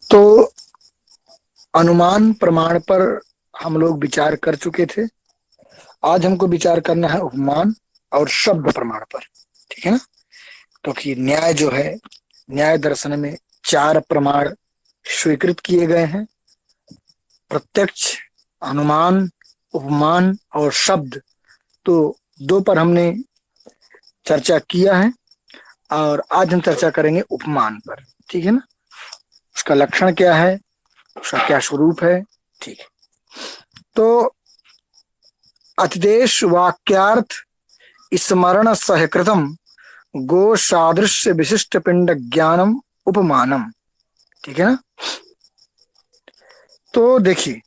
तो अनुमान प्रमाण पर हम लोग विचार कर चुके थे। आज हमको विचार करना है उपमान और शब्द प्रमाण पर। ठीक है ना। तो कि न्याय जो है, न्याय दर्शन में 4 प्रमाण स्वीकृत किए गए हैं: प्रत्यक्ष, अनुमान, उपमान और शब्द। तो 2 पर हमने चर्चा किया है और आज हम चर्चा करेंगे उपमान पर। ठीक है ना। उसका लक्षण क्या है, उसका क्या स्वरूप है। ठीक है। तो अतिदेश वाक्यार्थ स्मरण सहकृतम गो सादृश्य विशिष्ट पिंड ज्ञानम उपमानम। ठीक है ना। तो देखिए,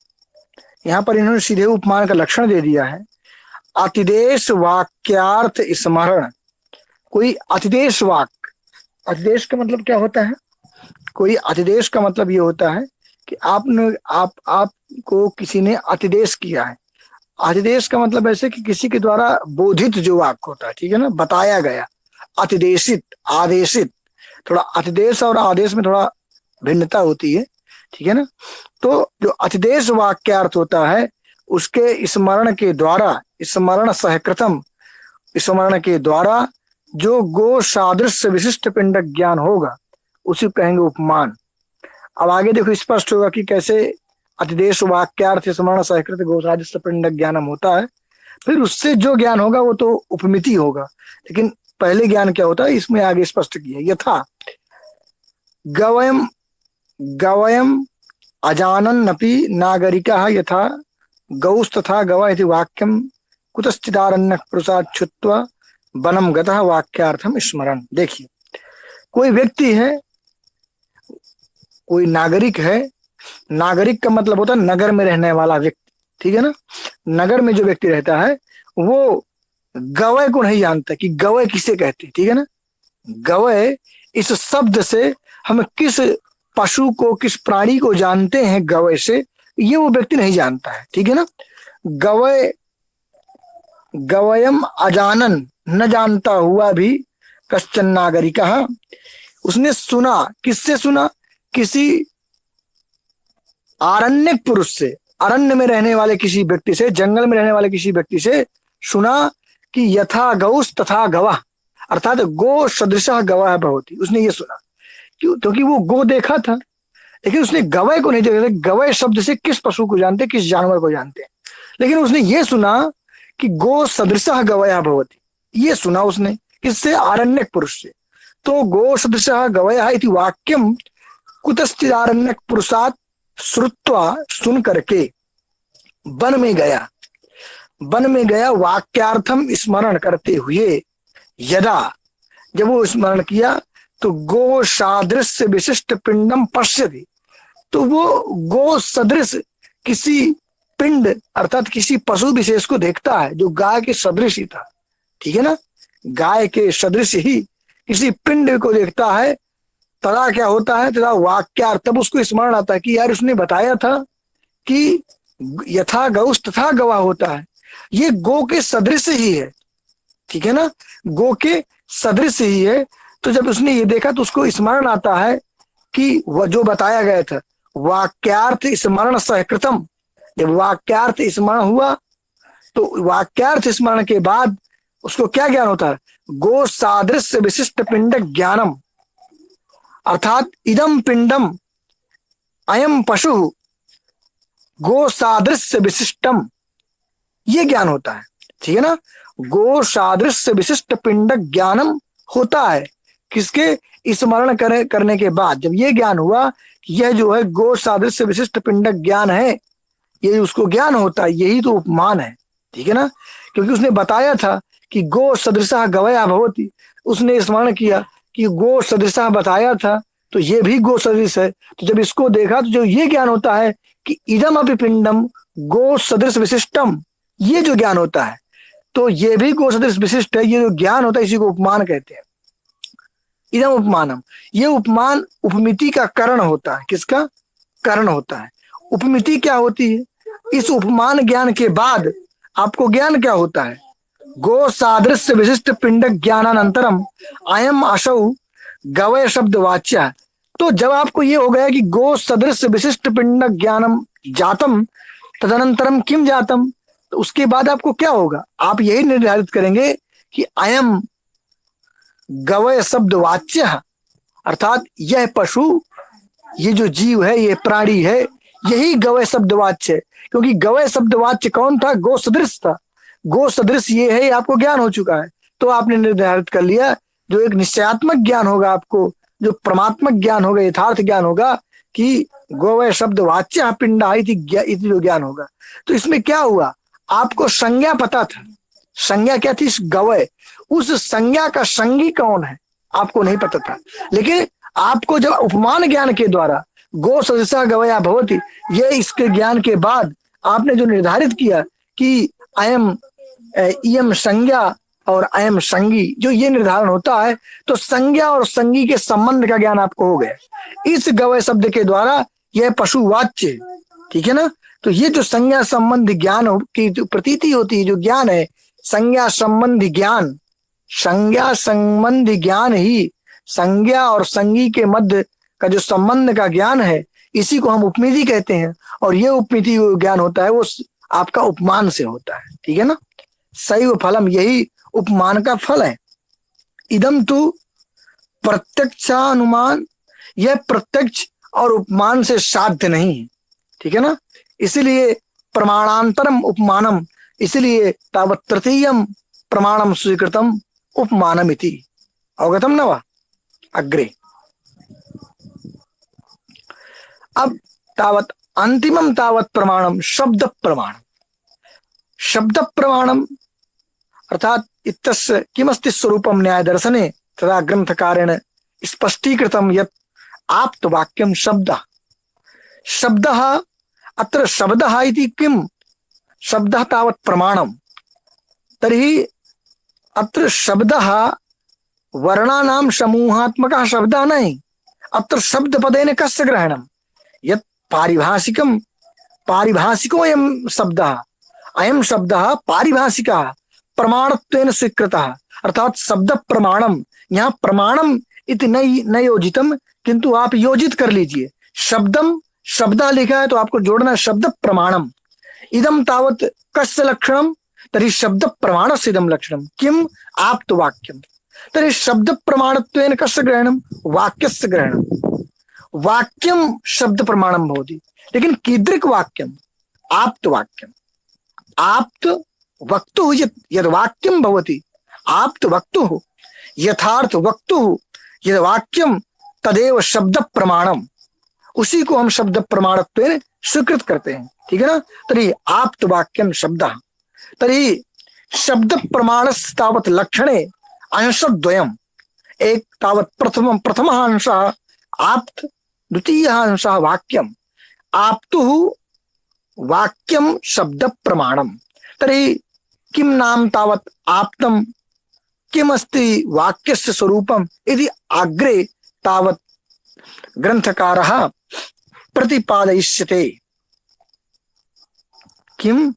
यहां पर इन्होंने सीधे उपमान का लक्षण दे दिया है। अतिदेश वाक्यार्थ स्मरण। कोई अतिदेश वाक्य, अतिदेश का मतलब क्या होता है? कोई अतिदेश का मतलब ये होता है कि आपको किसी ने अतिदेश किया है। अतिदेश का मतलब ऐसे कि किसी के द्वारा बोधित जो वाक्य होता है। ठीक है ना, बताया गया। अतिदेशित, आदेशित। थोड़ा अतिदेश और आदेश में थोड़ा भिन्नता होती है। ठीक है ना। तो जो अतिदेश वाक्यार्थ होता है उसके स्मरण के द्वारा, स्मरण सहकृतम, स्मरण के द्वारा जो गो सादृश्य विशिष्ट पिंड ज्ञान होगा उसी को कहेंगे उपमान। अब आगे देखो, स्पष्ट होगा कि कैसे अतिदेश वाक्यार्थ स्मरण सहकृत गो सादृश्य पिंड ज्ञानम होता है। फिर उससे जो ज्ञान होगा वो तो उपमिति होगा, लेकिन पहले ज्ञान क्या होता है इसमें आगे स्पष्ट किया। यथा गवयम गवयम अजानन्नपि नागरिकः यथा गौस्तथा गव इति वाक्यम कुतश्चिदारण्य पुरुषाच्छुत्वा वनम गतः वाक्यार्थम स्मरण। देखिए, कोई व्यक्ति है, कोई नागरिक है। नागरिक का मतलब होता है नगर में रहने वाला व्यक्ति। ठीक है ना। नगर में जो व्यक्ति रहता है वो गवय को नहीं जानता कि गवय किसे कहते हैं। ठीक है ना। गवय इस शब्द से हम किस पशु को, किस प्राणी को जानते हैं गवय से, ये वो व्यक्ति नहीं जानता है। ठीक है ना। गवय, गवयम अजानन, न जानता हुआ भी कश्चन नागरिक, उसने सुना। किससे सुना? किसी आरण्यक पुरुष से, अरण्य में रहने वाले किसी व्यक्ति से, जंगल में रहने वाले किसी व्यक्ति से सुना कि यथा गौस तथा गवाह, अर्थात गो सदृशः गवाह भवति। उसने ये सुना क्यों? क्योंकि वो गो देखा था, लेकिन उसने गवय को नहीं देखा। गवय शब्द से किस पशु को जानते, किस जानवर को जानते हैं। लेकिन उसने ये सुना कि गो सदृशः गवयः भवति। ये सुना उसने किससे? आरण्यक पुरुष से। तो गो सदृशः गवयः इति वाक्यम कुतश्चित् आरण्यक पुरुषात् श्रुत्वा, सुन करके वन में गया। वन में गया वाक्यार्थम स्मरण करते हुए। यदा, जब वो स्मरण किया तो गो सादृश्य विशिष्ट पिंडम पश्यति, तो वो गो सदृश किसी पिंड अर्थात किसी पशु विशेष को देखता है जो गाय के सदृश ही था। ठीक है ना। गाय के सदृश ही किसी पिंड को देखता है। तदा क्या होता है? तदा वाक्यार्थ, तब उसको स्मरण आता है कि यार उसने बताया था कि यथा गौस तथा गवाह होता है, ये गो के सदृश ही है। ठीक है ना। गो के सदृश ही है। तो जब उसने ये देखा तो उसको स्मरण आता है कि वह जो बताया गया था, वाक्यार्थ स्मरण सहकृतम। जब वाक्यार्थ स्मरण हुआ तो वाक्यार्थ स्मरण के बाद उसको क्या ज्ञान होता है? गो सादृश्य विशिष्ट पिंड ज्ञानम, अर्थात इदम पिंडम अयम पशु गो सादृश्य विशिष्टम, ये ज्ञान होता है। ठीक है ना। गो सादृश्य विशिष्ट पिंड ज्ञानम होता है किसके? स्मरण करने के बाद जब ये ज्ञान हुआ कि यह जो है गो सादृश्य विशिष्ट पिंड ज्ञान है, ये उसको ज्ञान होता है, यही तो उपमान है। ठीक है ना। क्योंकि उसने बताया था कि गो सदृशः गवयः भवति, उसने स्मरण किया कि गो सदृशः बताया था तो ये भी गो सदृश है। तो जब इसको देखा तो जो ये ज्ञान होता है कि इदम अपि पिंडम गो सदृश विशिष्टम, ये जो ज्ञान होता है तो ये भी गो सदृश विशिष्ट है। ये जो ज्ञान होता है इसी को उपमान कहते हैं। इदम उपमानम, ये उपमान उपमिति का कारण होता है। किसका कारण होता है? उपमिति क्या होती है? इस उपमान ज्ञान के बाद आपको ज्ञान क्या होता है? गो सादृश्य विशिष्ट पिंड ज्ञानानंतरम अयम असौ गवय शब्द वाच्य तो जब आपको ये हो गया कि गो सदृश विशिष्ट पिंड ज्ञानम जातम तदनंतरम किम जातम, तो उसके बाद आपको क्या होगा, आप यही निर्धारित करेंगे कि अयम गवय शब्द वाच्य, अर्थात यह पशु, ये जो जीव है, ये प्राणी है, यही गवय शब्द वाच्य है। क्योंकि गवय शब्द वाच्य कौन था, गो सदृश था। गो सदृश ये है, आपको ज्ञान हो चुका है, तो आपने निर्धारित कर लिया जो एक निश्चयात्मक ज्ञान होगा, आपको जो परमात्मक ज्ञान होगा, यथार्थ ज्ञान होगा कि गोवय शब्द वाच्य पिंडा इति जो ज्ञान होगा। तो इसमें क्या हुआ, आपको संज्ञा पता था, संज्ञा क्या थी, गवय, उस संज्ञा का संगी कौन है आपको नहीं पता था। लेकिन आपको जब उपमान ज्ञान के द्वारा गो सदृशः गवया भवति, ये इसके ज्ञान के बाद आपने जो निर्धारित किया कि अयम इयम संज्ञा और अयम संगी, जो ये निर्धारण होता है, तो संज्ञा और संगी के संबंध का ज्ञान आपको हो गया इस गवय शब्द के द्वारा। यह पशुवाच्य, ठीक है ना। तो ये जो संज्ञा संबंध ज्ञान की जो प्रतीति होती है, जो ज्ञान है, संज्ञा संबंधी ज्ञान, संज्ञा संबंधी ज्ञान ही संज्ञा और संगी के मध्य का जो संबंध का ज्ञान है, इसी को हम उपमिति कहते हैं। और ये उपमिति ज्ञान होता है, वो आपका उपमान से होता है, ठीक है ना। सैव फलम, यही उपमान का फल है। इदम तु प्रत्यक्षानुमान, यह प्रत्यक्ष और उपमान से साध्य नहीं है, ठीक है ना। इसलिए प्रमाणांतरम उपमानम, इसलिए तावत् तृतीयम प्रमाणम स्वीकृतम उपमानम इति। अवगतम न वा अग्रे। अब तावत् अंतिमम तावत् प्रमाणम शब्द प्रमाणम। शब्द प्रमाणम अर्थात इत्यस्य किमस्ति स्वरूपम न्याय दर्शने तथा ग्रंथकारेण स्पष्टीकृतम यत् आप्त वाक्यम शब्दः। शब्दः अत्र शब्दः इति किम, शब्दः तावत् प्रमाणम, तर्हि अत्र शब्दः वर्णानां समूहात्मकः शब्दः नहीं, अत्र शब्द पदेन कस्य ग्रहणम, यत् पारिभाषिकम, पारिभाषिकोऽयं शब्दः, अयं शब्दः पारिभाषिकः प्रमाणत्वेन स्वीकृतः। अर्थात शब्द प्रमाणम, यहाँ प्रमाणम इति न योजितम, किंतु आप योजित कर लीजिए, शब्दम शब्द लिखा है तो आपको जोड़ना है शब्द प्रमाणम। इदम तावत् कस्य लक्षणम, तर्हि शब्द प्रमाणस्य इदम लक्षणम, किम आप्त वाक्यम, तर्हि शब्द प्रमाणत्वेन कस्य ग्रहणम, वाक्यस्य ग्रहणम। वाक्यम शब्द प्रमाणम भवति, लेकिन कीदृक् वाक्यम, आप्त वाक्यम। आप्त वक्तुः यद् वाक्यम भवति, आप्त वक्तुः यथार्थ वक्तुः यद् वाक्यम, तदेव शब्द प्रमाणम, उसी को हम शब्द प्रमाणत्वेन स्वीकृत करते हैं, ठीक है ना। तर्हि आप्त वाक्यम शब्दः, तर्हि शब्द प्रमाणस्य तावत् लक्षणे अंशद्वयम्, एक तावत् प्रथमः अंशः आप्त, द्वितीयः अंशः वाक्यम। आप्तुः वाक्यम शब्द प्रमाणम, तर्हि किम नाम तावत् आप्तम, किम अस्ति वाक्यस्य स्वरूपम इति अग्रे तावत् ग्रंथकारः प्रतिपादयिष्यते। किम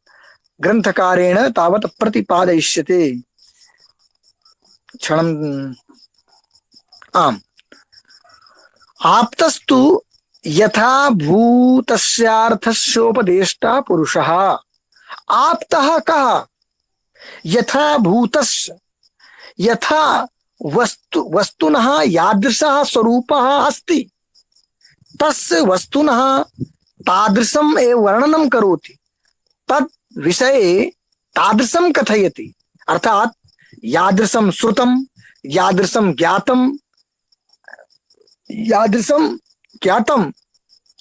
ग्रंथकारेण तावत् प्रतिपादयिष्यते। क्षणम् आम्। आप्तस्तु यथा भूतस्यार्थस्योपदेष्टा पुरुषः। आप्तः कः, यथा भूतस्य, यथा वस्तुनः यादृशः स्वरूपः अस्ति, तस्य वस्तुनः तादृशम् एव वर्णनं करोति, तद् विषये तादृशं कथयति। अर्थात यादृशं श्रुतं, यादृशं ज्ञातं, यादृशं ज्ञातं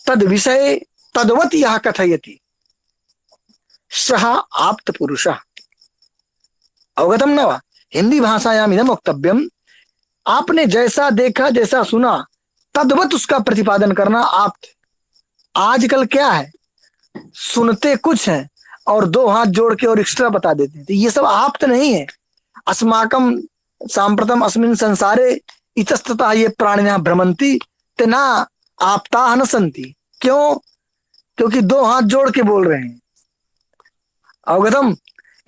तद विषये तद्वत् यः कथयति, सः आप्त पुरुषः। अवगतम न वा। हिंदी भाषायाम इदम वक्तव्यम, आपने जैसा देखा जैसा सुना तद्वत उसका प्रतिपादन करना आप्त। आजकल क्या है, सुनते कुछ है और दो हाथ जोड़ के और एक्स्ट्रा बता देते हैं, तो ये सब आप्त नहीं है। अस्माकं सांप्रतम अस्मिन् संसारे इतस्ततः ये प्राणिनः भ्रमन्ति ते न आप्ताः न सन्ति। क्यों? क्योंकि दो हाथ जोड़ के बोल रहे हैं। अवगतम।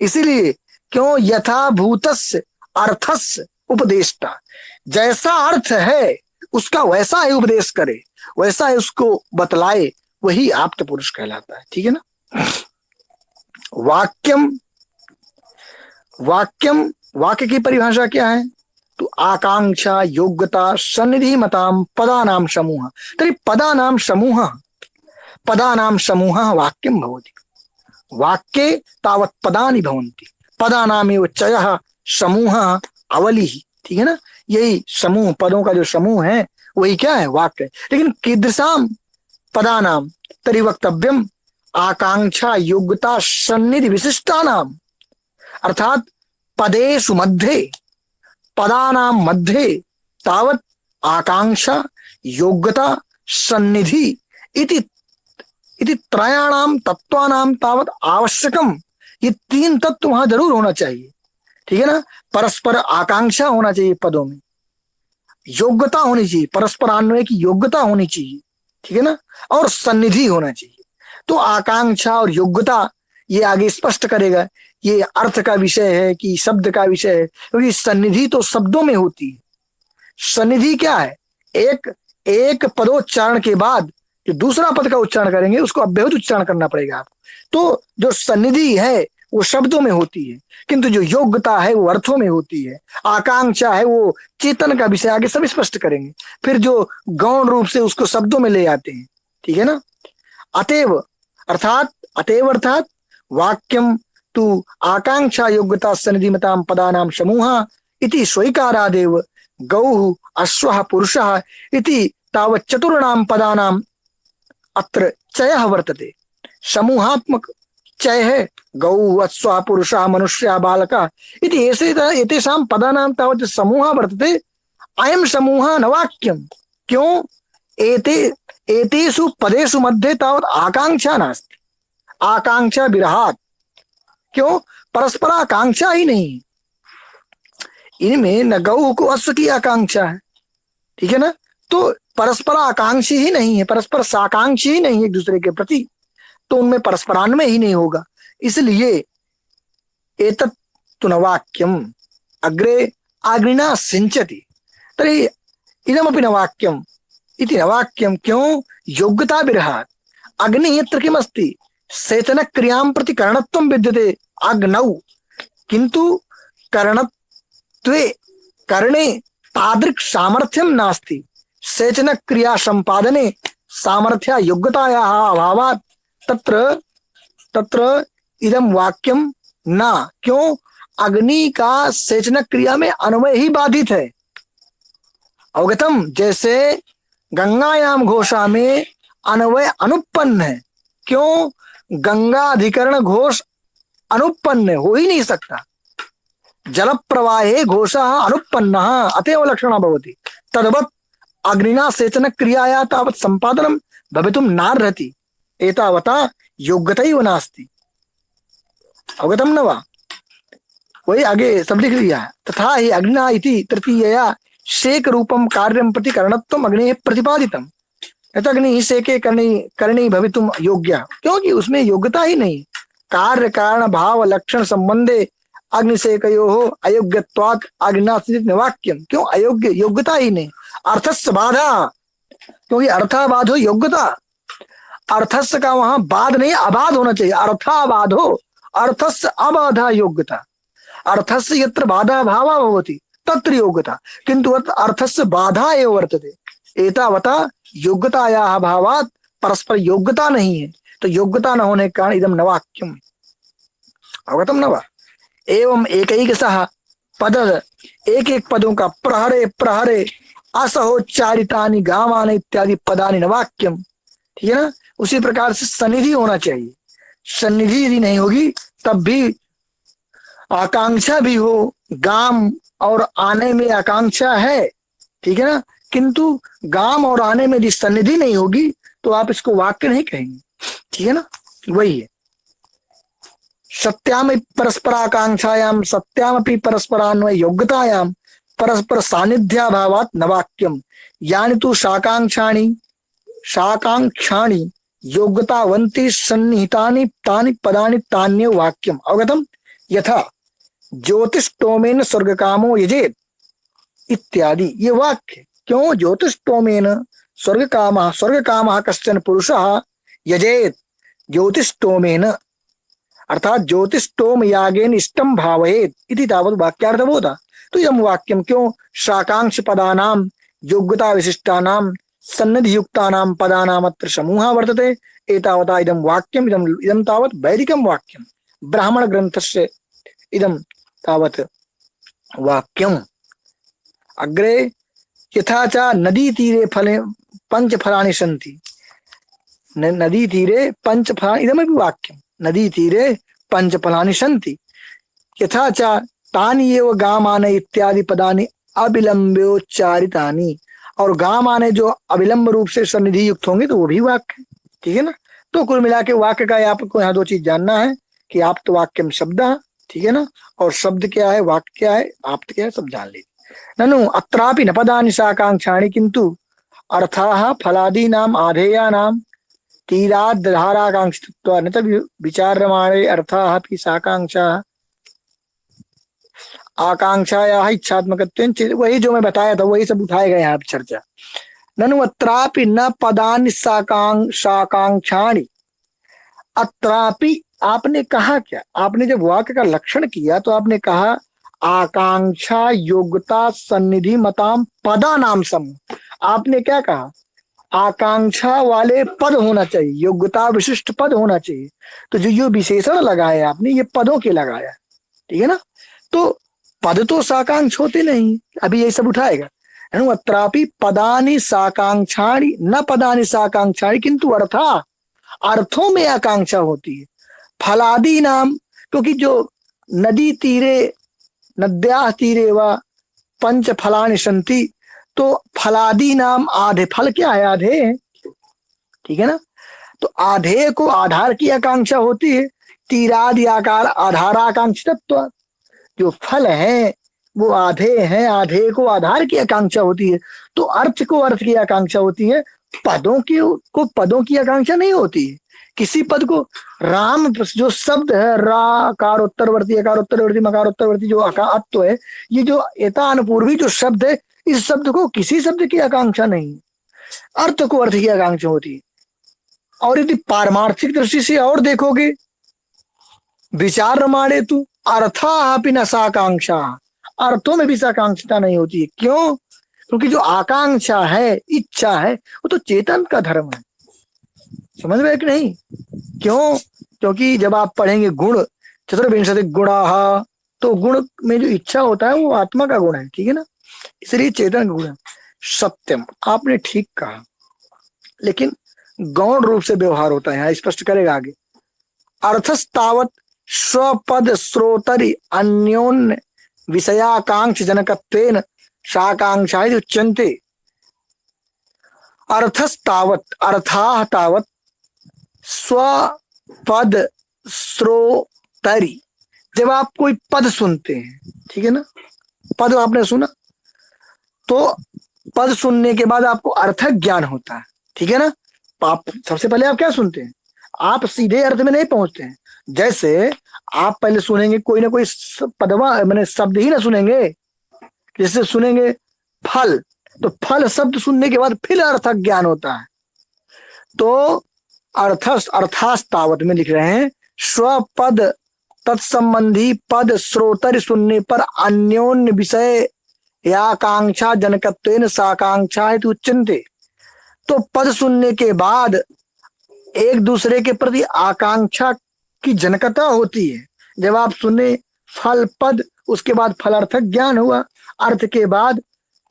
इसीलिए क्यों, यथा भूतस्य अर्थस्य उपदेष्टा, जैसा अर्थ है उसका वैसा ही उपदेश करे, वैसा ही उसको बतलाए, वही आप्त पुरुष कहलाता है। ठीक है ना। वाक्यम, वाक्यम, वाक्य की परिभाषा क्या है? तो आकांक्षा योग्यता सन्निधि मताम पदानाम समूह। तर्हि पदानाम समूह, पदानाम समूह वाक्यम भवति। वाक्ये तावत् पदानि भवन्ति, पदानामेव चयः समूहः आवलिः। ठीक है ना। यही समूह, पदों का जो समूह है वही क्या है? वाक्य। लेकिन कीदृशाम पदानाम तर्हि वक्तव्यम आकांक्षा योग्यता सन्निधि विशिष्टानाम, अर्थात पदेषु मध्ये, पदानाम मध्ये तावत् आकांक्षा योग्यता सन्निधि इति त्रयाणाम तत्वानाम तावत् आवश्यकम। ये तीन तत्व वहां जरूर होना चाहिए। ठीक है ना। परस्पर आकांक्षा होना चाहिए पदों में, योग्यता होनी चाहिए, परस्पर अन्वय की योग्यता होनी चाहिए। ठीक है ना। और सन्निधि होना चाहिए। तो आकांक्षा और योग्यता ये आगे स्पष्ट करेगा, ये अर्थ का विषय है कि शब्द का विषय है, क्योंकि सन्निधि तो शब्दों में होती है। सन्निधि क्या है? एक पदोच्चारण के बाद जो दूसरा पद का उच्चारण करेंगे उसको अव्यवहित उच्चारण करना पड़ेगा आपको। तो जो सन्निधि है वो शब्दों में होती है, किंतु जो योग्यता है वो अर्थों में होती है। आकांक्षा है वो चेतन का विषय, आगे सब स्पष्ट करेंगे। फिर जो गौण रूप से उसको शब्दों में ले आते हैं। ठीक है ना। अतएव अर्थात वाक्यम तु आकांक्षा योग्यता सन्निधिमताम पदानाम समूह इति स्वीकारादेव गौः अश्वः पुरुषः इति तावत् चतुर्णाम पदानाम अत्र चयः वर्तते। समूहात्मक चय है, गौ अश्वः पुरुषः मनुष्यः बालकः इति एतेषां पदानां तावत् समूहः वर्तते। अयं समूहः न वाक्यं। क्यों? एतेषु पदेषु मध्ये तावत् आकांक्षा नास्ति, आकांक्षा विरहात्। क्यों? परस्पर आकांक्षा ही नहीं। इनमें न गौ को अश्व की आकांक्षा है। ठीक है ना। तो परस्पर आकांक्षी ही नहीं है, परस्पर साकांक्षी ही नहीं है एक दूसरे के प्रति, तो उनमें परस्परान्वय ही नहीं होगा। इसलिए एतत् तु न वाक्यम अग्रे अग्निना सिंचति तर्हि इदमपि न वाक्यम इति न वाक्यम। क्यों? योग्यता विरहात्। अग्नि यत्र किमस्ति सेचन क्रियां प्रति करणत्वं विद्यते अग्नौ, किंतु करणत्वे करणे तादृक् सामर्थ्यं नास्ति। सेचन क्रिया संपादने सामर्थ्य योग्यतायाः अभावात् तत्र इदम वाक्यम ना। क्यों? अग्नि का सेचन क्रिया में अन्वय ही बाधित है। अवगतम? जैसे गंगायाम घोषा में अन्वय अनुपन्न है। क्यों? गंगा अधिकरण घोष अनुपन्न हो ही नहीं सकता। जल प्रवाहे घोषः अनुपन्नः अतएव लक्षणः भवति। तद्वत् अग्निना सेचन क्रियाया तावत् संपादनं भवितुं नार्हति, एतावता योग्यतैव नास्ति। अवगतम न वा? वही आगे सब लिख लिया है। तथा ही अग्निना इति तृतीयया शेक रूपम कार्यम प्रति करणत्वम अग्नि प्रतिपादितम। अग्नि शेके करणी भवितुम योग्य, क्योंकि उसमें योग्यता ही नहीं। कार्य कारण भाव लक्षण संबंधे अग्निशेकयोः अयोग्यत्वात् अग्निना सिद्ध वाक्यम। क्यों? अयोग्य, योग्यता ही नहीं। अर्थस्य बाधा, क्योंकि अर्थाबाधो योग्यता। अर्थस्य का वहां बाध नहीं, अबाध होना चाहिए। अर्थाबाधो अर्थस्य अबाधा योग्यता। अर्थस्य यत्र बाधा भावा भवति तत्र योग्यता, किंतु अर्थस्य बाधा एव वर्तते। एतावता योग्यतायाः भावात् परस्पर योग्यता नहीं है, तो योग्यता न होने के कारण इदम न वाक्यम। अवगतम न वा? एवं एकैकशः पद, एक एक पदों का प्रहरे प्रहरे असहोच्चारितानि गावानि इत्यादि पदानि न वाक्यम। ठीक है ना। उसी प्रकार से सन्निधि होना चाहिए। सन्निधि यदि नहीं होगी तब भी आकांक्षा भी हो, गाम और आने में आकांक्षा है। ठीक है ना। किंतु गाम और आने में यदि सन्निधि नहीं होगी तो आप इसको वाक्य नहीं कहेंगे। ठीक है ना। वही है। सत्याम परस्पराकांक्षायाम सत्यामपि परस्परान्वय योग्यतायाम परस्पर सानिध्याभावात् न वाक्यम। यानि तु शाकांक्षाणि योग्यतावन्ति सन्निहितानि तानि पदानि तान्येव वाक्यम। अवगतम? यथा ज्योतिष्टोमेन स्वर्गकामो यजेत इत्यादि, ये वाक्य। क्यों? ज्योतिष्टोमेन स्वर्ग कामः कश्चन पुरुषः यजेत ज्योतिष्टोमेन, अर्थात ज्योतिष्टोम यागेन इष्टम भावयेत इति तावत् वाक्यार्थबोधः। तो इदं वाक्यं क्यों? शाकांक्ष पदानां योग्यता विशिष्टानां सन्निधि युक्तानां पदानाम् अत्र समूहः वर्तते। एतावता इदं वाक्यम् इदं तावत् वैदिकं वाक्यं, ब्राह्मण ग्रन्थस्य इदं तावत् वाक्यम्। अग्रे यथा च नदी तीरे फले पंच फलानि सन्ति, नदी तीरे पंच फलानि, इदमपि वाक्यं, नदी तीरे पंच फलानि सन्ति, यथा च तानि एव गामाने इत्यादि पदानि अविलंब्योच्चारितानि, और गामाने जो अविलंब रूप से सन्निधि युक्त होंगे तो वो भी वाक्य, ठीक है ना। तो कुल मिला के वाक्य का आपको यहाँ दो चीज जानना है कि आप तो वाक्यम शब्द, ठीक है ना, और शब्द क्या है, वाक्य क्या है, आप क्या है, सब जान लीजिए। ननु अत्रापि न पदानि साकांक्षाणि किंतु अर्थाः फलादीनाम् आधेयानां तीराद्धाराकांक्षित्वा न तद् विचार्यमाणे अर्थाः अपि साकांक्षाः आकांक्षायाः इच्छात्मकत्वेन चेत्, वही जो मैं बताया था वही सब उठाए गए यहाँ पे चर्चा। ननु अत्रापि न पदानि साकांक्षाणि, अत्रापि आपने कहा क्या? आपने जब वाक्य का लक्षण किया तो आपने कहा आकांक्षा योग्यता सन्निधि मताम पदा नाम समूह। आपने क्या कहा? आकांक्षा वाले पद होना चाहिए, योग्यता विशिष्ट पद होना चाहिए। तो जो विशेषण लगाया आपने, ये पदों के लगाया, ठीक है ना। तो पद तो साकांक्ष होते नहीं, अभी ये सब उठाएगा। अत्रापि पदानि साकांक्षाणि न पदानि साकांक्षाणि किंतु अर्था, अर्थों में आकांक्षा होती है। फलादि नाम, क्योंकि जो नदी तीरे नद्या तीरे व पंच फलानि सन्ति, तो फलादि नाम आधे, फल क्या है? आधे है, ठीक है ना। तो आधे को आधार की आकांक्षा होती है। तीरादि आकार आधाराकांक्षित्व, जो फल है वो आधे हैं, आधे को आधार की आकांक्षा होती है। तो अर्थ को अर्थ की आकांक्षा होती है, पदों की को पदों की आकांक्षा नहीं होती है। किसी पद को राम जो शब्द है, रा कारोत्तरवर्ती अकारोत्तरवर्ती मकारोत्तरवर्ती जो अत्व है, ये जो एतानुपूर्वी जो शब्द है, इस शब्द को किसी शब्द की आकांक्षा नहीं है, अर्थ को अर्थ की आकांक्षा होती है। और यदि पारमार्थिक दृष्टि से और देखोगे, विचार रमाणे तू अर्थापि न साकांक्षा, अर्थों में भी साकांक्षता नहीं होती है। क्यों? क्योंकि जो आकांक्षा है, इच्छा है, वो तो चेतन का धर्म है। समझ में कि नहीं? क्यों? क्योंकि जब आप पढ़ेंगे गुण चतुर्विंशति गुणाः, तो गुण में जो इच्छा होता है वो आत्मा का गुण है, ठीक है ना, इसलिए चेतन गुण है। सत्यम, आपने ठीक कहा, लेकिन गौण रूप से व्यवहार होता है, यहाँ स्पष्ट करेगा आगे। अर्थस्तावत स्वपद स्रोतरि अन्योन्य विषयाकांक्ष जनकत्वेन साकांक्षा उच्यन्ते। अर्थस्तावत, अर्थाः तावत स्वपद स्रोतरि, जब आप कोई पद सुनते हैं, ठीक है ना, पद आपने सुना, तो पद सुनने के बाद आपको अर्थ ज्ञान होता है, ठीक है ना। आप सबसे पहले आप क्या सुनते हैं? आप सीधे अर्थ में नहीं पहुंचते हैं। जैसे आप पहले सुनेंगे कोई ना कोई पदवा, मैंने शब्द ही ना सुनेंगे। जैसे सुनेंगे फल, तो फल शब्द सुनने के बाद फिर अर्थ ज्ञान होता है। तो अर्थास्तावत में लिख रहे हैं, स्वपद तत्संबंधी पद श्रोतर सुनने पर अन्योन्य विषय या आकांक्षा जनकत्वेन साकांक्षा उच्यन्ते। तो पद सुनने के बाद एक दूसरे के प्रति आकांक्षा की जनकता होती है। जब आप सुने फल पद, उसके बाद फलार्थक ज्ञान हुआ, अर्थ के बाद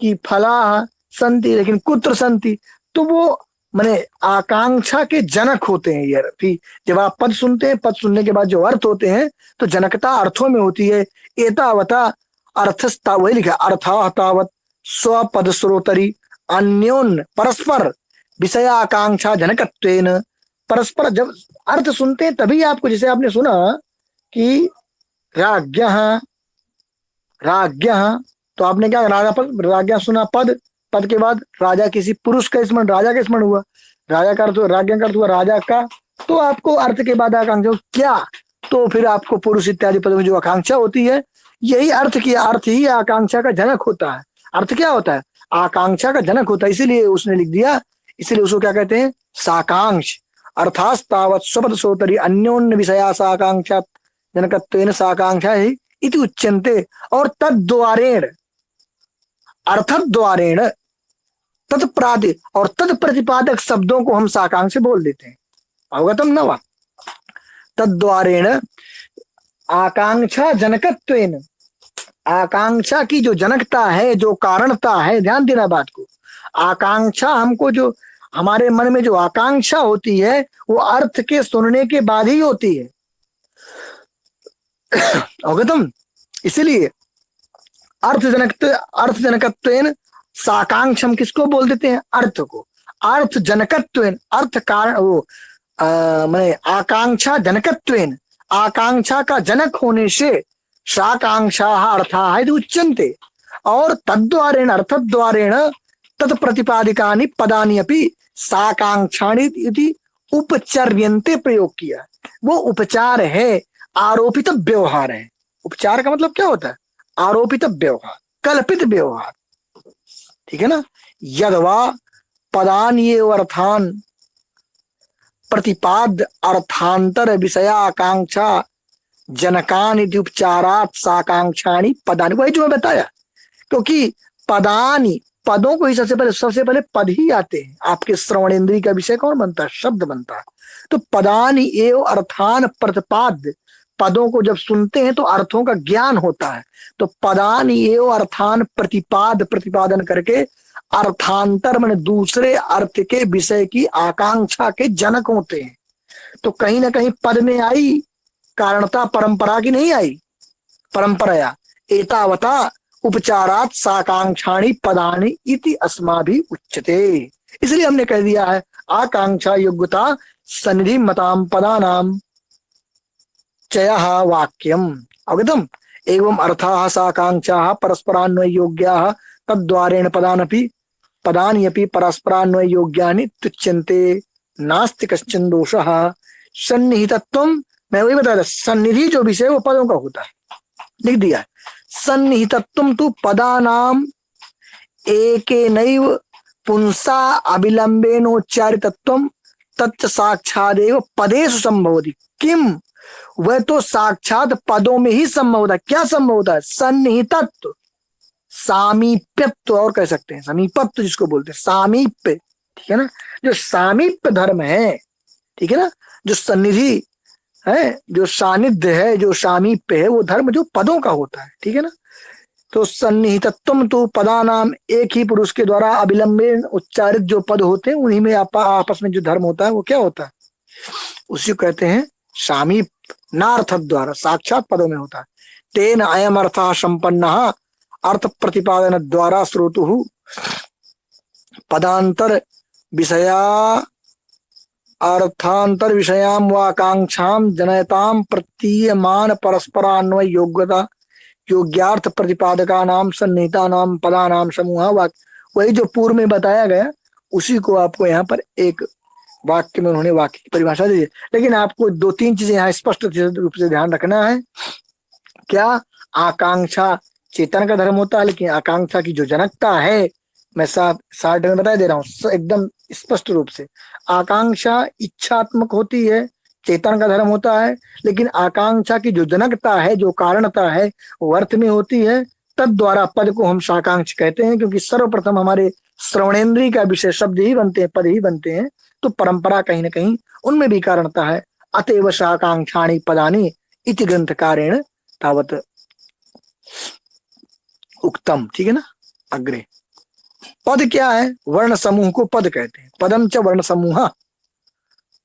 कि फला संति, लेकिन कुत्र संति, तो वो माने आकांक्षा के जनक होते हैं। यार फिर जब आप पद सुनते हैं, पद सुनने के बाद जो अर्थ होते हैं, तो जनकता अर्थों में होती है। एतावता अर्थस्ता, वही लिखा, अर्थाः तावत स्वपद स्रोतरि अन्योन्य परस्पर विषय आकांक्षा जनकत्वेन। परस्पर जब अर्थ सुनते हैं तभी आपको, जैसे आपने सुना कि राज्ञः राज्ञः, तो आपने क्या राजा पद, राज्ञा सुना पद, पद के बाद राजा किसी पुरुष का स्मरण, राजा का स्मरण हुआ, राजा का अर्थ राज्ञा का अर्थ हुआ राजा का, तो आपको अर्थ के बाद आकांक्षा क्या, तो फिर आपको पुरुष इत्यादि पदों में जो आकांक्षा होती है, यही अर्थ की, अर्थ ही आकांक्षा का जनक होता है। अर्थ क्या होता है? आकांक्षा का जनक होता है, इसीलिए उसने लिख दिया, इसीलिए उसको क्या कहते हैं, साकांक्ष। अर्थात तावत स्वपद सोतरी अन्योन्य विषया साकांक्षा जनकत्वेन साकांक्षा ही इति उच्यन्ते। और तद्द्वारेण अर्थद्वारेण तत्प्रादि और तत्प्रतिपादक शब्दों को हम साकांक्ष बोल देते हैं। अवगतम न वा? तद्द्वारेण आकांक्षा जनकत्वेन, आकांक्षा की जो जनकता है, जो कारणता है, ध्यान देना बात को। आकांक्षा हमको जो हमारे मन में जो आकांक्षा होती है वो अर्थ के सुनने के बाद ही होती है। अवगतम? इसलिए अर्थ जनकत्वेन साकांक्ष हम किसको बोल देते हैं, अर्थ को। अर्थ जनकत्वेन अर्थ कारण वो माने आकांक्षा जनकत्वेन आकांक्षा का जनक होने से साकांक्षा अर्था उच्यन्ते। और तद्वारेण अर्थद्वारेण तत्प्रतिपादिकानि पदानि अपि साकांक्षाणि इति उपचर्यन्ते प्रयोग किया। वो उपचार है, आरोपित व्यवहार है। उपचार का मतलब क्या होता है, आरोपित व्यवहार, कल्पित व्यवहार, ठीक है ना। यदवा पदानि एव अर्थान प्रतिपाद अर्थांतर विषयाकांक्षा जनकान इति उपचारात साकांक्षाणि पदानि, वही जो मैं बताया। क्योंकि पदानि, पदों को ही सबसे पहले पद ही आते हैं। आपके श्रवणेन्द्रिय का विषय कौन बनता है, शब्द बनता है। तो पदानि एव अर्थान प्रतिपाद, पदों को जब सुनते हैं तो अर्थों का ज्ञान होता है। तो पदानि एव अर्थान प्रतिपाद, प्रतिपादन करके अर्थांतर माने दूसरे अर्थ के विषय की आकांक्षा के जनक होते हैं। तो कहीं ना कहीं पद में आई कारणता, परंपरा की नहीं आई, परंपराया एतावता उपचारात साकांक्षाणि पदानि इति अस्माभिः उच्यते। इसलिए हमने कह दिया है आकांक्षा योग्यता सन्निधि मताम पदानाम चयः वाक्यम। अवगतम? एवं अर्थाः साकांक्षाः परस्परान्वय योग्याः तद्द्वारेण पदानि अपि परस्परान्वय योग्यानि तुच्यन्ते नास्ति कश्चन दोषः। सन्निहितत्वम, मैं वही बताया था, सन्निधि जो विषय वो पदों का होता है, लिख दिया है। सन्निहितत्वम तु पदानाम एकेनैव पुंसा अविलंबेनोच्चारितत्वम तच्च साक्षादेव पदेषु संभवति। किम, वह तो साक्षात पदों में ही संभव होता है। क्या संभव होता है, सन्निहितत्व, सामीप्यत्व, और कह सकते हैं समीपत्व जिसको बोलते हैं, सामीप्य, ठीक है ना। जो सामीप्य धर्म है, ठीक है ना, जो सन्निधि है, जो सानिध्य है, जो सामीप्य है, वो धर्म जो पदों का होता है, ठीक है ना। तो सन्निहितत्वम तो पदानाम, एक ही पुरुष के द्वारा अविलंबेन उच्चारित जो पद होते हैं उन्हीं में आपस में जो धर्म होता है वो क्या होता है, उसी को कहते हैं सामीप। नार्थ द्वारा, साक्षात पदों में होता है। तेन अयम अर्थः संपन्नः अर्थ प्रतिपादन द्वारा श्रोतुः पदांतर विषया अर्थांतर विषयाम व आकांक्षाम जनयताम प्रतीयमान परस्परान्वय योग्यता योग्यार्थ प्रतिपादका नाम सन्निहिता नाम पदा नाम समूह वाक्य। वही जो पूर्व में बताया गया उसी को आपको यहाँ पर एक वाक्य में उन्होंने वाक्य की परिभाषा दी है। लेकिन आपको दो तीन चीजें यहाँ स्पष्ट रूप से ध्यान रखना है। क्या, आकांक्षा चेतन का धर्म होता है, लेकिन आकांक्षा की जो जनकता है, मैं साठ में बता दे रहा हूँ एकदम स्पष्ट रूप से, आकांक्षा इच्छात्मक होती है, चेतन का धर्म होता है। लेकिन आकांक्षा की जो जनकता है, जो कारणता है, वो अर्थ में होती है। तद द्वारा पद को हम साकांक्ष कहते हैं, क्योंकि सर्वप्रथम हमारे श्रवणेन्द्रिय का विषय शब्द ही बनते हैं, पद ही बनते हैं। तो परंपरा कहीं ना कहीं उनमें भी कारणता है। अतएव साकांक्षाणि पदानि इति ग्रंथकारेण तावत उक्तम, ठीक है ना। अग्रे पद क्या है, वर्ण समूह को पद कहते हैं। पदम च वर्ण समूह,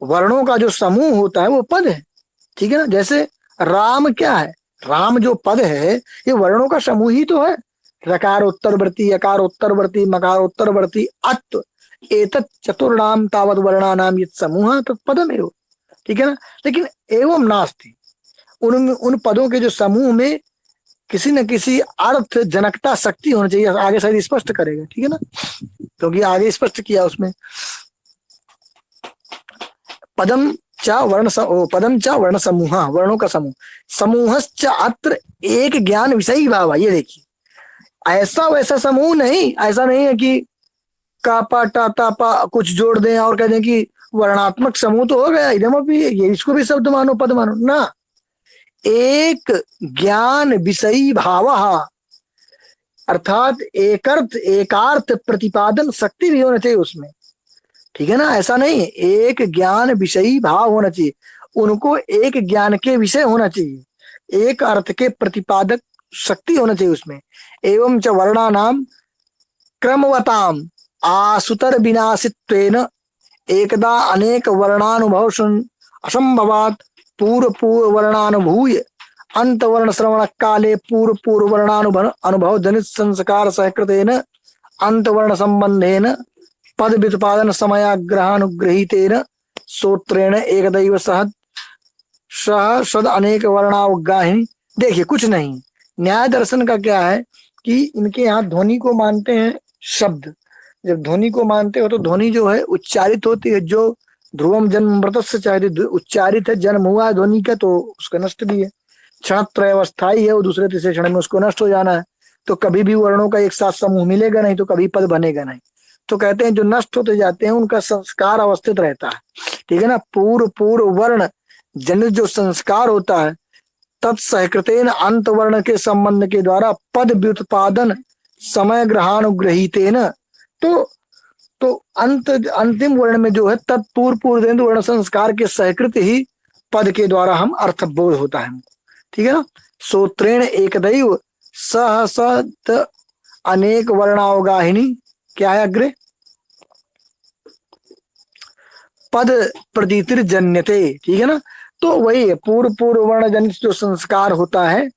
वर्णों का जो समूह होता है वो पद है, ठीक है ना। जैसे राम क्या है, राम जो पद है ये वर्णों का समूह ही तो है। रकार उत्तरवर्ती, यकार उत्तरवर्ती, मकार उत्तरवर्ती, अत एतत् चतुर्णाम तावत वर्णानाम यत् समूह तो पदमेव, ठीक है ना। लेकिन एवं नास्ति, उन पदों के जो समूह में किसी न किसी अर्थ जनकता शक्ति होनी चाहिए। आगे शायद स्पष्ट करेगा, ठीक है ना, क्योंकि आगे स्पष्ट किया उसमें। पदम च वर्ण समूह, वर्णों का समूह। समूहश्च अत्र एक ज्ञान विषयी भाव। ये देखिए, ऐसा वैसा समूह नहीं, ऐसा नहीं है कि कापा टाटा पा कुछ जोड़ दें और कह दें कि वर्णात्मक समूह तो हो गया, इधम भी ये, इसको भी शब्द मानो पद मानो ना। एक ज्ञान विषयी भाव, अर्थात एकर्थ एकार्थ प्रतिपादन शक्ति भी होना चाहिए उसमें, ठीक है ना। ऐसा नहीं है, एक ज्ञान विषयी भाव होना चाहिए, उनको एक ज्ञान के विषय होना चाहिए, एक अर्थ के प्रतिपादक शक्ति होना चाहिए उसमें। एवं च वर्णानाम क्रमवताम आसुतर विनाशित्वेन एकदा अनेक वर्णानुभव असंभवात पूर्व पूर्व वर्णानुभूय अंत वर्ण श्रवण काले पूर्व पूर्व वर्णानुभव अनुभव जनित संस्कार सहकृतेन अंत वर्ण संबंधेन पद व्युत्पादन समयाग्रहानुग्रहीतेन सूत्रेण एकदैव सहद सह सद अनेक वर्णावगाहिनी। देखिए कुछ नहीं, न्याय दर्शन का क्या है कि इनके यहाँ ध्वनि को मानते हैं शब्द। जब ध्वनि को मानते हो तो ध्वनि जो है उच्चारित होती है, जो ध्रुवम जन्म मृत से चाहे उच्चारित है, जन्म हुआ है ध्वनि का तो उसका नष्ट भी है, क्षणत्रय अवस्थाई है, वो दूसरे तीसरे क्षण में उसको नष्ट हो जाना है। तो कभी भी वर्णों का एक साथ समूह मिलेगा नहीं, तो कभी पद बनेगा नहीं। तो कहते हैं जो नष्ट होते जाते हैं उनका संस्कार अवस्थित रहता है, ठीक है ना। पूर्व पूर्व वर्ण जनित जो संस्कार होता है तत्सहकृतेन अंत वर्ण के संबंध के द्वारा पद व्युत्पादन समय ग्रहानुग्रहीतेन, तो अंतिम वर्ण में जो है तत्पूर्व पूर्वेंदु वर्ण संस्कार के सहकृत ही पद के द्वारा हम अर्थबोध होता है, ठीक है ना। सूत्रेण एकदैव सहसत अनेक वर्णावगाहिनी, क्या है अग्रे, पद प्रतीतिर जन्यते, ठीक है ना। तो वही है पूर्व पूर्व वर्ण जनित जो संस्कार होता है,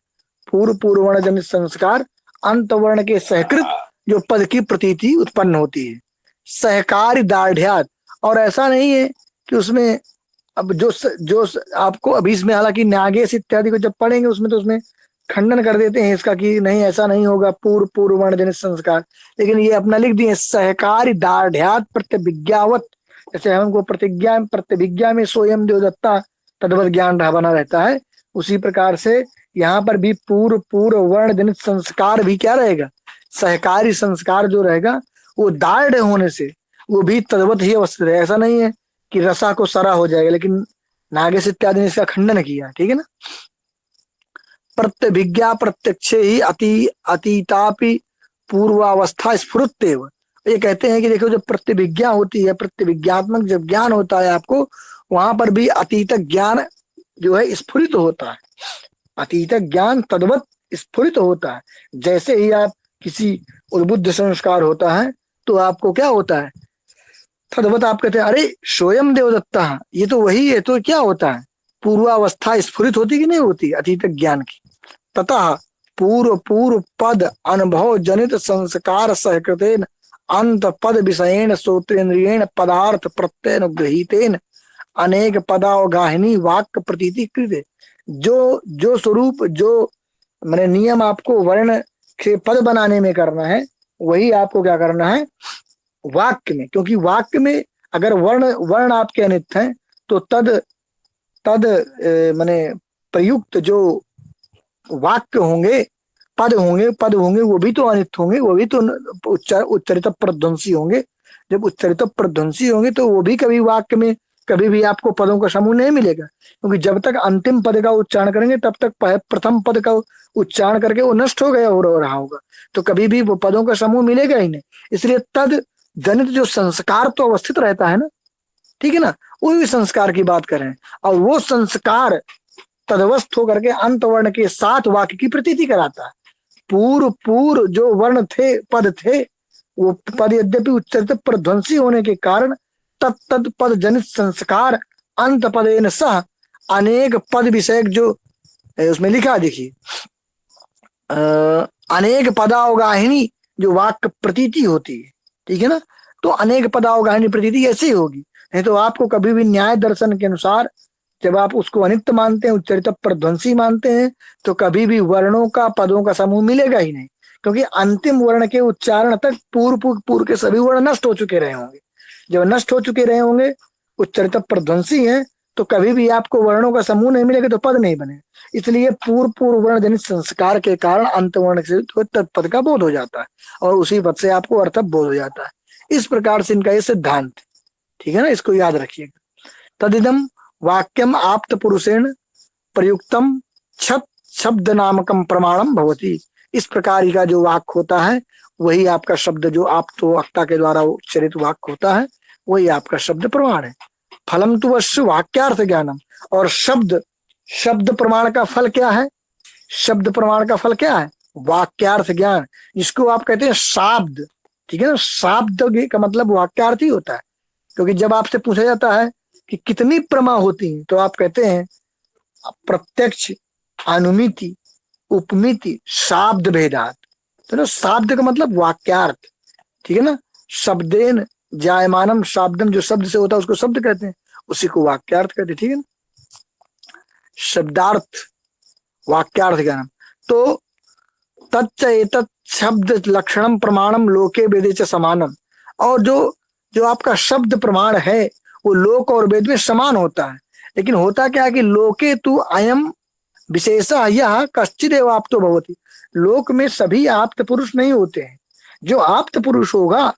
पूर्व पूर्व वर्ण जनित संस्कार अंत वर्ण के सहकृत जो पद की प्रतीति उत्पन्न होती है, सहकारी दार्ढ्यात। और ऐसा नहीं है कि उसमें अब जो आपको अभी इसमें हालांकि न्यागेश इत्यादि को जब पढ़ेंगे उसमें तो उसमें खंडन कर देते हैं इसका कि नहीं ऐसा नहीं होगा पूर्व पूर्व वर्ण जनित संस्कार, लेकिन ये अपना लिख दिए सहकारी दार्ढ्यात प्रत्यभिज्ञावत। जैसे हमको प्रतिभिज्ञा में सोयम देवदत्ता तद्वत ज्ञान रहा बना रहता है, उसी प्रकार से यहाँ पर भी पूर्व पूर्व वर्ण जनित संस्कार भी क्या रहेगा, सहकारी संस्कार जो रहेगा वो दाढ़ होने से वो भी तद्वत ही अवस्थित है। ऐसा नहीं है कि रसा को सरा हो जाएगा, लेकिन नागेश इत्यादि ने इसका खंडन किया, ठीक है ना। प्रत्यभिज्ञा प्रत्यक्ष ही अतीतापि पूर्वावस्था स्फुरत्तेव। ये कहते हैं कि देखो जब प्रतिभिज्ञा होती है, प्रतिभिज्ञात्मक जब ज्ञान होता है आपको, वहां पर भी अतीत ज्ञान जो है स्फुरित होता है, अतीत ज्ञान तद्वत स्फुरित होता है। जैसे ही आप किसी उद्बुद्ध संस्कार होता है तो आपको क्या होता है, तद्वत आप कहते हैं अरे स्वयं देवदत्ता, ये तो वही है, तो क्या होता है पूर्वावस्था स्फुरित होती कि नहीं होती अतीत ज्ञान की। ततः पूर्व पूर्व पद अनुभव जनित संस्कार सहकृतेन अंत पद विषयेण श्रोत्रेन्द्रियेण पदार्थ प्रत्ययन गृहीतेन अनेक पदावगाहिनी वाक्य प्रतीति कृत। जो स्वरूप जो मैंने नियम आपको वर्ण के पद बनाने में करना है वही आपको क्या करना है वाक्य में, क्योंकि वाक्य में अगर वर्ण आपके अनित हैं तो तद माने प्रयुक्त जो वाक्य होंगे पद होंगे वो भी तो अनित होंगे, वो भी तो उच्चरित प्रध्वंसी होंगे। जब उच्चरित प्रध्वंसी होंगे तो वो भी कभी वाक्य में कभी भी आपको पदों का समूह नहीं मिलेगा, क्योंकि जब तक अंतिम पद का उच्चारण करेंगे तब तक प्रथम पद का उच्चारण करके वो नष्ट हो गया हो रहा होगा, तो कभी भी वो पदों का समूह मिलेगा ही नहीं। इसलिए तद जनित जो संस्कार तो अवस्थित रहता है ना, ठीक है ना, वो भी संस्कार की बात करें, और वो संस्कार तदवस्थ होकर के अंत वर्ण के साथ वाक्य की प्रतीति कराता है। पूर्व पूर्व जो वर्ण थे पद थे वो पद यद्यपि उच्चरित प्रध्वंसी होने के कारण तत्तद पद जनित संस्कार अंत पदेन सह अनेक पद विषयक जो उसमें लिखा देखिए अनेक पदावगाहिनी जो वाक्य प्रतीति होती है, ठीक है ना। तो अनेक पदावगाहिनी प्रतीति ऐसी होगी, नहीं तो आपको कभी भी न्याय दर्शन के अनुसार जब आप उसको अनित्य मानते हैं उच्चरित प्रध्वंसी मानते हैं तो कभी भी वर्णों का पदों का समूह मिलेगा ही नहीं, क्योंकि अंतिम वर्ण के उच्चारण तक पूर्व के सभी वर्ण नष्ट हो चुके रहे होंगे। जब नष्ट हो चुके रहे होंगे उच्चरित प्रध्वंसी हैं तो कभी भी आपको वर्णों का समूह नहीं मिलेगा तो पद नहीं बने। इसलिए पूर्व पूर्व वर्ण जनित संस्कार के कारण अंत वर्ण से तत्पद का बोध हो जाता है और उसी पद से आपको अर्थ बोध हो जाता है। इस प्रकार से इनका ये सिद्धांत, ठीक है ना, इसको याद रखिएगा। तदिदम वाक्यम आप्त पुरुषेण प्रयुक्तम छत शब्द नामकम प्रमाणम भवती। इस प्रकार का जो वाक्य होता है वही आपका शब्द, जो आप तो वक्ता के द्वारा उच्चरित वाक्य होता है वही आपका शब्द प्रमाण है। फलम तो अश्व वाक्यार्थ ज्ञानम, और शब्द, शब्द प्रमाण का फल क्या है? शब्द प्रमाण का फल क्या है? वाक्यार्थ ज्ञान, जिसको आप कहते हैं शाब्द, ठीक है ना। शाब्द का मतलब वाक्यार्थ ही होता है, क्योंकि जब आपसे पूछा जाता है कि कितनी प्रमा होती हैं तो आप कहते हैं प्रत्यक्ष, अनुमिति, उपमिति, शाब्द भेदात। तो ना शाब्द का मतलब वाक्यार्थ, ठीक है ना। शब्देन जायमानम शाब्दम, जो शब्द से होता है उसको शब्द कहते हैं, उसी को वाक्यार्थ कहते हैं, ठीक है ना। शब्दार्थ वाक्यार्थ ज्ञानम। तो तच्च एतत् शब्द लक्षणम प्रमाणम लोके वेदे च समानम। और जो जो आपका शब्द प्रमाण है वो लोक और वेद में समान होता है। लेकिन होता क्या है कि लोके तु अयम विशेष यह कश्चिद एव आप्तो भवति। लोक में सभी आप्त पुरुष नहीं होते हैं, जो आप्त पुरुष होगा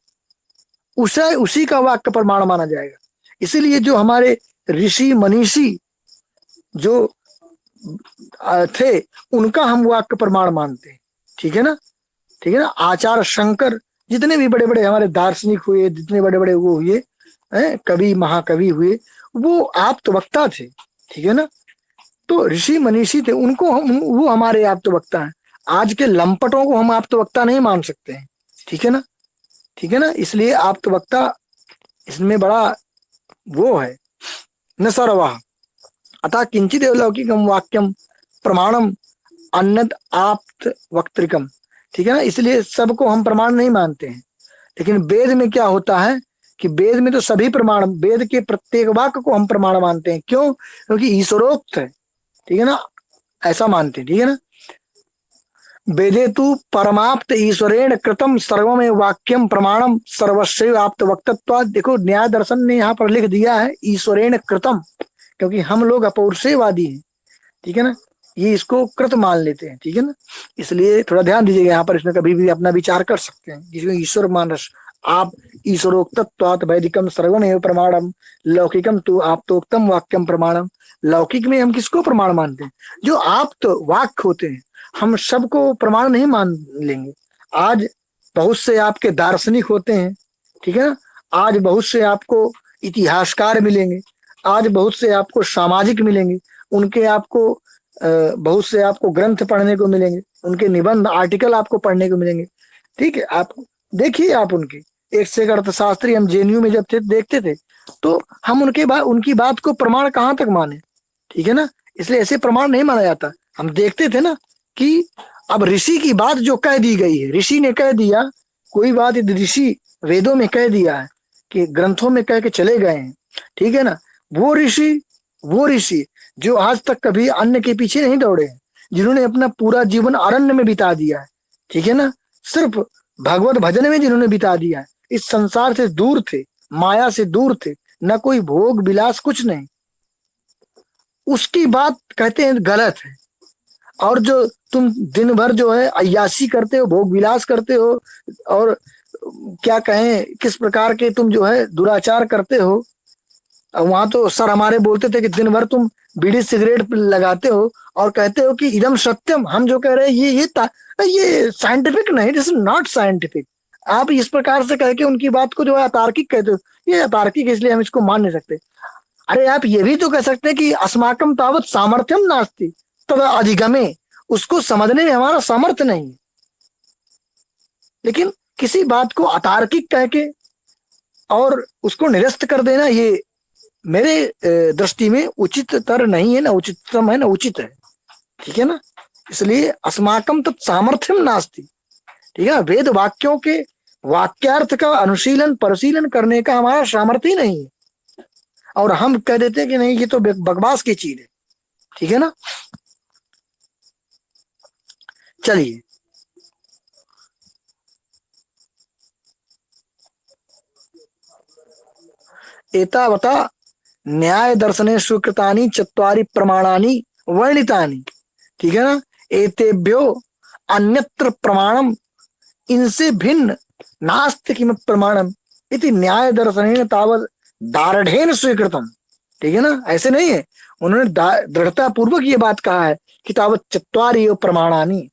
उसे उसी का वाक्य प्रमाण माना जाएगा। इसीलिए जो हमारे ऋषि मनीषी जो थे उनका हम वाक्य प्रमाण मानते हैं, ठीक है ना, ठीक है ना। आचार्य शंकर, जितने भी बड़े बड़े हमारे दार्शनिक हुए, जितने बड़े बड़े वो हुए कवि महाकवि हुए, वो आप्त वक्ता थे, ठीक है ना। तो ऋषि मनीषी थे, उनको हम, वो हमारे आप्त वक्ता हैं। आज के लंपटों को हम आप्त वक्ता नहीं मान सकते हैं, ठीक है ना, ठीक है ना। इसलिए आप्त वक्ता इसमें बड़ा वो है न सर्वः। अतः किंचित लौकिकम वाक्यम प्रमाणम अन्नद आप्त वक्तृकम, ठीक है ना। इसलिए सबको हम प्रमाण नहीं मानते हैं। लेकिन वेद में क्या होता है कि वेद में तो सभी प्रमाण, वेद के प्रत्येक वाक्य को हम प्रमाण मानते हैं। क्यों? क्योंकि ईश्वरोक्त है, ठीक है ना, ऐसा मानते हैं, ठीक है ना। वेदे तु परमाप्त ईश्वरेण कृतम सर्वमेव वाक्यम प्रमाणम सर्वस्व आप्त वक्तत्वात्। देखो न्याय दर्शन ने यहाँ पर लिख दिया है ईश्वरेण कृतम, क्योंकि हम लोग अपौरुषेयवादी हैं, ठीक है ना, ये इसको कृत मान लेते हैं, ठीक है ना। इसलिए थोड़ा ध्यान दीजिएगा यहाँ पर, इसमें कभी भी अपना विचार कर सकते हैं जिसमें ईश्वर मानस आप ईश्वरोक्तत्वात् वैदिकम सर्वमेव प्रमाणम लौकिकम तो आप्तोक्तम वाक्यम प्रमाणम। लौकिक में हम किसको प्रमाण मानते हैं? जो आप्त वाक्य होते हैं, हम सबको प्रमाण नहीं मान लेंगे। आज बहुत से आपके दार्शनिक होते हैं, ठीक है ना, आज बहुत से आपको इतिहासकार मिलेंगे, आज बहुत से आपको सामाजिक मिलेंगे, उनके आपको बहुत से आपको ग्रंथ पढ़ने को मिलेंगे, उनके निबंध आर्टिकल आपको पढ़ने को मिलेंगे, ठीक है। आप देखिए, आप उनके एक से एक अर्थशास्त्री हम जेएनयू में जब थे देखते थे, तो हम उनकी बात को प्रमाण कहाँ तक माने, ठीक है ना। इसलिए ऐसे प्रमाण नहीं माना जाता। हम देखते थे ना कि अब ऋषि की बात जो कह दी गई है, ऋषि ने कह दिया कोई बात, ऋषि वेदों में कह दिया है कि ग्रंथों में कह के चले गए हैं, ठीक है ना। वो ऋषि जो आज तक कभी अन्न के पीछे नहीं दौड़े हैं, जिन्होंने अपना पूरा जीवन अरण्य में बिता दिया है, ठीक है ना, सिर्फ भगवत भजन में जिन्होंने बिता दिया है, इस संसार से दूर थे, माया से दूर थे, न कोई भोग विलास कुछ नहीं, उसकी बात कहते हैं गलत है। और जो तुम दिन भर जो है अय्याशी करते हो, भोग विलास करते हो, और क्या कहें किस प्रकार के तुम जो है दुराचार करते हो। वहां तो सर हमारे बोलते थे कि दिन भर तुम बीड़ी सिगरेट लगाते हो और कहते हो कि इदम सत्यम, हम जो कह रहे हैं ये साइंटिफिक नहीं, दिस इज नॉट साइंटिफिक। आप इस प्रकार से कह के उनकी बात को जो है अतार्किक कहते हो, ये अतार्किक इसलिए हम इसको मान नहीं सकते। अरे आप ये भी तो कह सकते हैं कि अस्माकम तावत सामर्थ्यम नास्ति तद अधिगमे, उसको समझने में हमारा सामर्थ्य नहीं है। लेकिन किसी बात को अतार्किक कह के और उसको निरस्त कर देना, ये मेरे दृष्टि में उचिततर नहीं है, ना उचिततम है, ना उचित है, ठीक है ना। इसलिए अस्माकम तत् सामर्थ्यम नास्ति, ठीक है। वेद वाक्यों के वाक्यार्थ का अनुशीलन परिशीलन करने का हमारा सामर्थ्य ही नहीं है, और हम कह देते हैं कि नहीं ये तो बकवास की चीज है, ठीक है ना। चलिए एतावता न्याय दर्शने स्वीकृतानि चत्वारि प्रमाणानि वर्णितानि, ठीक है ना, एतेभ्यो अन्यत्र प्रमाणम, इनसे भिन्न नास्ति किम प्रमाणम इति न्याय दर्शनेन तावत् दार्ढेन स्वीकृतम, ठीक है ना, ऐसे नहीं है, उन्होंने दृढ़ता पूर्वक ये बात कहा है कि तावत् चत्वारि एव प्रमाणानि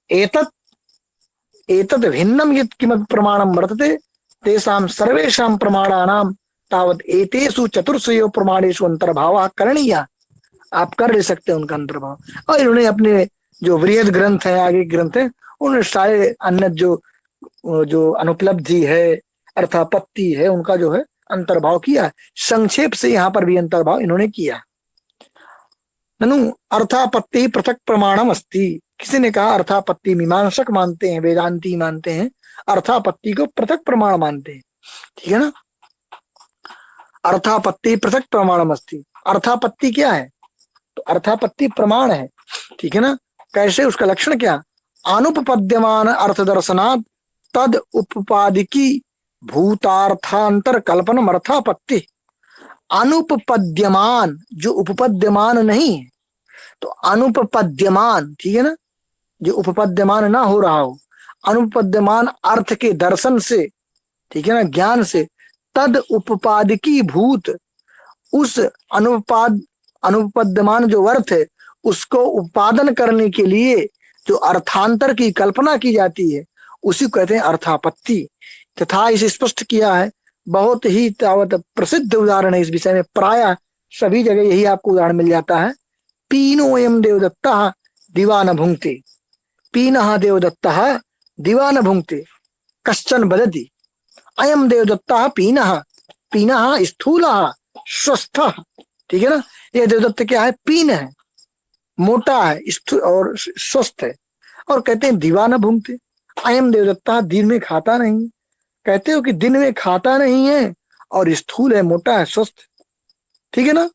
एतत् एतद् भिन्नं यत् किमपि प्रमाणं वर्तते तेषां सर्वेषां प्रमाणानां तावत् एतेषु चतुर्षु एव प्रमाणेषु अंतर्भावः करणीयः। आप कर ले सकते हैं उनका अंतर्भाव। और इन्होंने अपने जो वृहद ग्रंथ है, आगे ग्रंथ है, उन्होंने सारे अन्य जो जो अनुपलब्धि है, अर्थापत्ति है, उनका जो है अंतर्भाव किया। संक्षेप से यहाँ पर भी अंतर्भाव इन्होंने किया। ननु अर्थापत्ति पृथक प्रमाणम अस्ति, किसी ने कहा अर्थापत्ति, मीमांसक मानते हैं, वेदांती मानते हैं अर्थापत्ति को पृथक प्रमाण मानते हैं, ठीक है ना। अर्थापत्ति पृथक प्रमाणम अस्ति, अर्थापत्ति क्या है, तो अर्थापत्ति प्रमाण है, ठीक है ना। कैसे, उसका लक्षण क्या, अनुपपद्यमान अर्थ दर्शनात् तद उपपादिकी भूतार्थांतर कल्पनम अर्थापत्ति। अनुपपद्यमान, जो उपपद्यमान नहीं है, तो अनुपपद्यमान, ठीक है ना, जो उपपद्यमान ना हो रहा हो, अनुपपद्यमान अर्थ के दर्शन से, ठीक है ना, ज्ञान से, तद उपपादिकी भूत, उस अनुपपद्यमान जो अर्थ है उसको उत्पादन करने के लिए जो अर्थांतर की कल्पना की जाती है उसी को कहते हैं अर्थापत्ति। तथा इसे स्पष्ट किया है, बहुत ही तावत प्रसिद्ध उदाहरण है इस विषय में, प्राय सभी जगह यही आपको उदाहरण मिल जाता है। पीनोयम देवदत्ता दिवा न भुंक्ते, पीनः देवदत्ता दिवा न भुंक्ते, कश्चन वदति अयम देवदत्ता पीनः, पीनः स्थूलः स्वस्थः, ठीक है ना। ये देवदत्त क्या है, पीन है, मोटा है और स्वस्थ है, और कहते हैं दिवा न भुंक्ते, अयम देवदत्ता दिन में खाता नहीं, कहते हो कि दिन में खाता नहीं है और स्थूल है, मोटा है, स्वस्थ, ठीक है ना।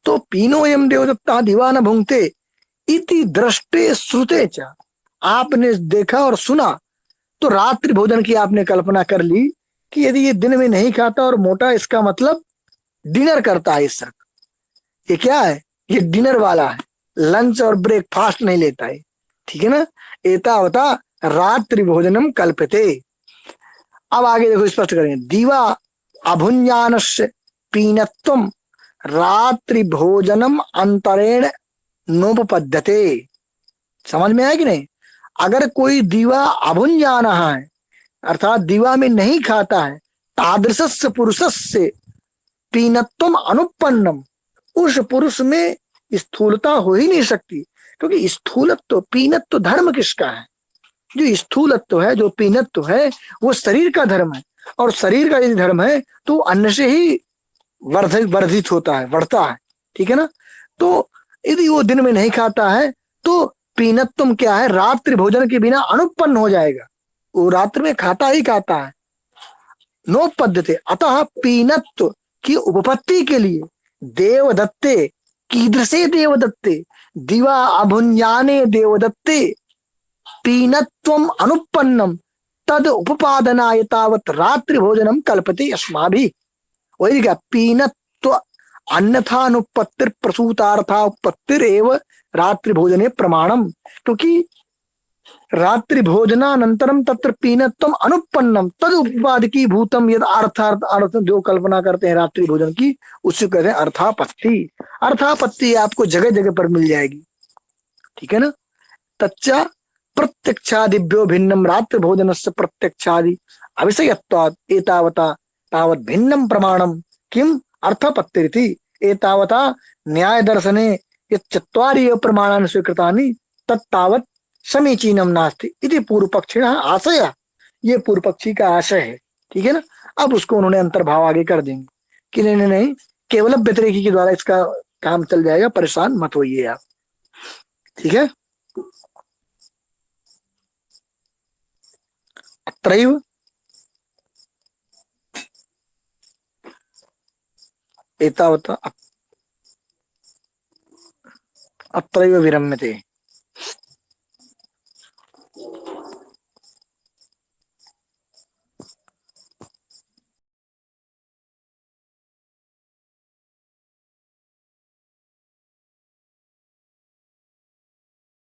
तो पीनो एम देवदत्ता दिवा न भुंक्ते इति दृष्टे श्रुते च, आपने देखा और सुना तो रात्रि भोजन की आपने कल्पना कर ली कि यदि ये दिन में नहीं खाता और मोटा, इसका मतलब डिनर करता है इस वक्त। ये क्या है, ये डिनर वाला है, लंच और ब्रेकफास्ट नहीं लेता है, ठीक है ना। एतावता रात्रि भोजनम कल्पते। अब आगे देखो, स्पष्ट करेंगे, दीवा अभुंजानस्य पीनत्वम रात्रि भोजनम अंतरेण नोपपद्यते। समझ में आया कि नहीं। अगर कोई दीवा अभुंजान है, अर्थात दीवा में नहीं खाता है, तादृशस्य पुरुषस्य पीनत्वम अनुपन्नम, उस पुरुष में स्थूलता हो ही नहीं सकती, क्योंकि स्थूलत्व पीनत्व धर्म किसका है, जो स्थूलत्व है, जो पीनत्व है, वो शरीर का धर्म है, और शरीर का यदि धर्म है तो अन्न से ही वर्धित होता है, बढ़ता है, ठीक है ना। तो यदि वो दिन में नहीं खाता है तो पीनत्व क्या है, रात्रि भोजन के बिना अनुपन्न हो जाएगा, वो रात्रि में खाता ही खाता है, नोपद्यते। अतः पीनत्व की उपपत्ति के लिए देवदत्ते, कीदृशे देवदत्ते, दिवा अभुंजाने देवदत्ते पीनत्वम अनुपन्नम तद उपपादनाय तावत् रात्रि भोजनम कल्पते अस्माभिः। वही क्या, पीनत्व अन्यथा अनुपत्तिर प्रसूतार्था उपपत्तिर एव रात्रि भोजने प्रमाणम, क्योंकि रात्रि भोजनानंतरम तत्र पीनत्वम अनुपन्नम तद उपपादकी भूतम, यद अर्थार्थ अर्थ जो कल्पना करते हैं रात्रि भोजन की, उससे कहते हैं अर्थापत्ति। अर्थापत्ति आपको जगह जगह पर मिल जाएगी, ठीक है ना। तच्चा प्रत्यक्षादिभ्यो भिन्नम रात्रि भोजनस्य प्रत्यक्षादि अविषयत्वात् एतावता तावत् भिन्नम प्रमाणम किम अर्थापत्तिरिति एतावता न्याय दर्शने यच्चत्वारि एव प्रमाणानि स्वीकृतानि तत्तावत् समीचीनम नास्ति इति पूर्व पक्षिणः आशय। ये पूर्व पक्षी का आशय है, ठीक है ना। अब उसको उन्होंने अंतर्भाव आगे कर देंगे कि नहीं नहीं नहीं, केवल व्यतिरेकी के द्वारा इसका काम चल जाएगा, परेशान मत होइए आप, ठीक है। अत्रैव एतावता अत्रैव विरम्यते।